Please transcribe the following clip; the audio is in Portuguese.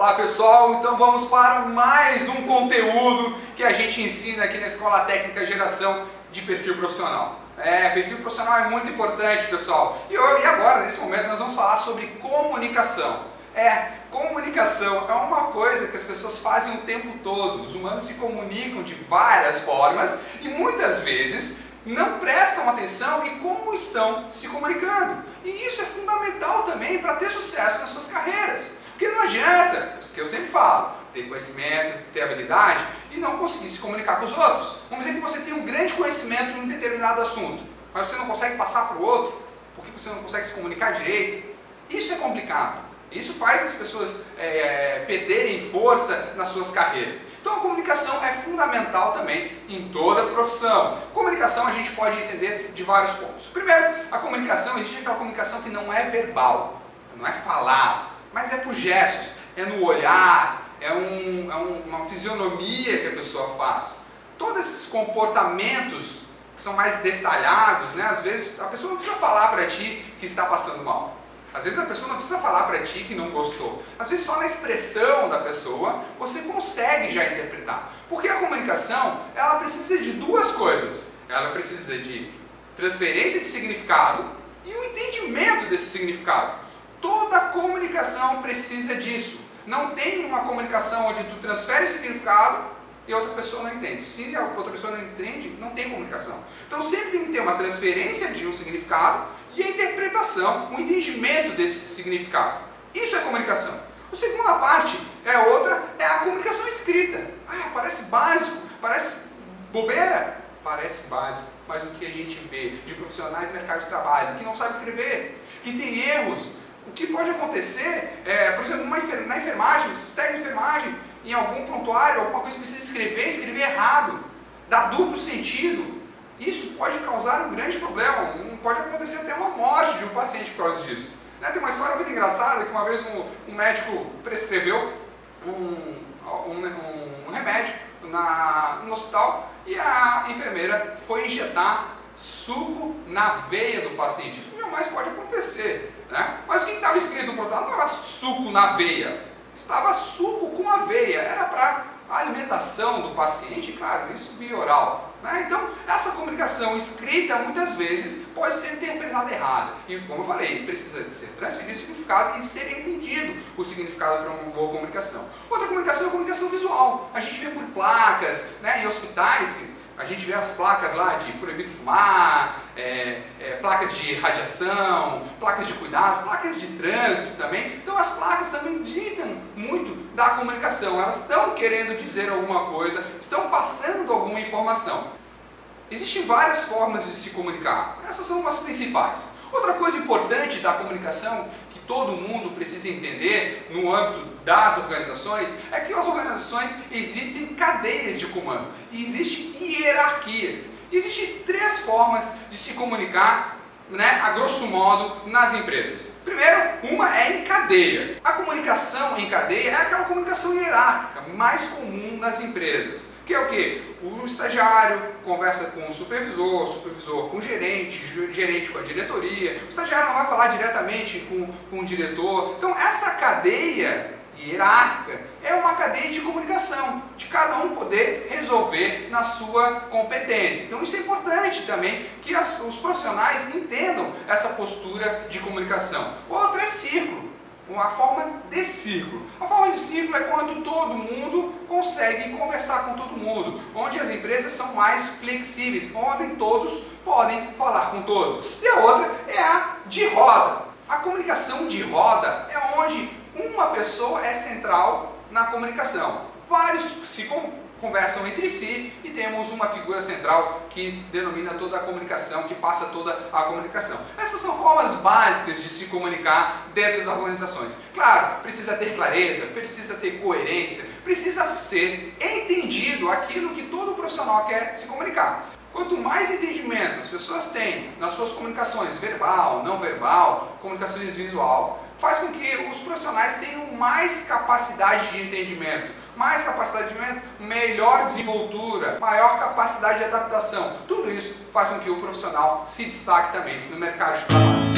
Olá pessoal, então vamos para mais um conteúdo que a gente ensina aqui na Escola Técnica Geração de Perfil Profissional. Perfil profissional é muito importante, pessoal. E agora, nesse momento, nós vamos falar sobre comunicação. Comunicação é uma coisa que as pessoas fazem o tempo todo. Os humanos se comunicam de várias formas e muitas vezes não prestam atenção em como estão se comunicando. E isso é fundamental também para ter sucesso nas suas carreiras. Porque não adianta, o que eu sempre falo, ter conhecimento, ter habilidade e não conseguir se comunicar com os outros. Vamos dizer que você tem um grande conhecimento em um determinado assunto, mas você não consegue passar para o outro, porque você não consegue se comunicar direito. Isso é complicado. Isso faz as pessoas perderem força nas suas carreiras. Então a comunicação é fundamental também em toda a profissão. Comunicação a gente pode entender de vários pontos. Primeiro, a comunicação, existe aquela comunicação que não é verbal, não é falado, mas é por gestos, é no olhar, é uma fisionomia que a pessoa faz. Todos esses comportamentos que são mais detalhados, né? Às vezes a pessoa não precisa falar para ti que está passando mal. Às vezes a pessoa não precisa falar para ti que não gostou. Às vezes só na expressão da pessoa você consegue já interpretar. Porque a comunicação, ela precisa de duas coisas. Ela precisa de transferência de significado e um entendimento desse significado. Toda comunicação precisa disso. Não tem uma comunicação onde tu transfere o significado e a outra pessoa não entende. Se a outra pessoa não entende, não tem comunicação. Então sempre tem que ter uma transferência de um significado e a interpretação, o entendimento desse significado. Isso é comunicação. A segunda parte é a comunicação escrita. Parece básico, parece bobeira. Parece básico, mas o que a gente vê de profissionais do mercado de trabalho que não sabem escrever, que tem erros. O que pode acontecer, por exemplo, na enfermagem, os técnicos de enfermagem, em algum prontuário, alguma coisa que precisa escrever errado, dá duplo sentido. Isso pode causar um grande problema, pode acontecer até uma morte de um paciente por causa disso. Tem uma história muito engraçada que uma vez um médico prescreveu um remédio no hospital e a enfermeira foi injetar suco na veia do paciente. Isso jamais pode acontecer, né? Mas o que estava escrito no protocolo não era suco na veia, estava suco com aveia, era para a alimentação do paciente, claro, isso via oral, né? Então, essa comunicação escrita muitas vezes pode ser interpretada errada. E como eu falei, precisa de ser transferido o significado e ser entendido o significado para uma boa comunicação. Outra comunicação é a comunicação visual. A gente vê por placas, né, em hospitais, a gente vê as placas lá de proibido fumar, placas de radiação, placas de cuidado, placas de trânsito também. Então as placas também ditam muito da comunicação, elas estão querendo dizer alguma coisa, estão passando alguma informação. Existem várias formas de se comunicar, essas são as principais. Outra coisa importante da comunicação que todo mundo precisa entender no âmbito das organizações é que as organizações existem cadeias de comando e existem hierarquias. Existem três formas de se comunicar, né, a grosso modo, nas empresas. Primeiro, uma é em cadeia. A comunicação em cadeia é aquela comunicação hierárquica mais comum nas empresas. Que é o quê? O estagiário conversa com o supervisor, o supervisor com o gerente, o gerente com a diretoria, o estagiário não vai falar diretamente com o diretor. Então essa cadeia hierárquica é uma cadeia de comunicação, de cada um poder resolver na sua competência. Então isso é importante também, que os profissionais entendam essa postura de comunicação. Outra é círculo. Uma forma de círculo. A forma de círculo é quando todo mundo consegue conversar com todo mundo, onde as empresas são mais flexíveis, onde todos podem falar com todos. E a outra é a de roda. A comunicação de roda é onde uma pessoa é central na comunicação. Vários se conversam entre si e temos uma figura central que denomina toda a comunicação, que passa toda a comunicação. Essas são formas básicas de se comunicar dentro das organizações. Claro, precisa ter clareza, precisa ter coerência, precisa ser entendido aquilo que todo profissional quer se comunicar. Quanto mais entendimento as pessoas têm nas suas comunicações verbal, não verbal, comunicações visual, faz com que os profissionais tenham mais capacidade de entendimento. Mais capacidade de entendimento, melhor desenvoltura, maior capacidade de adaptação. Tudo isso faz com que o profissional se destaque também no mercado de trabalho.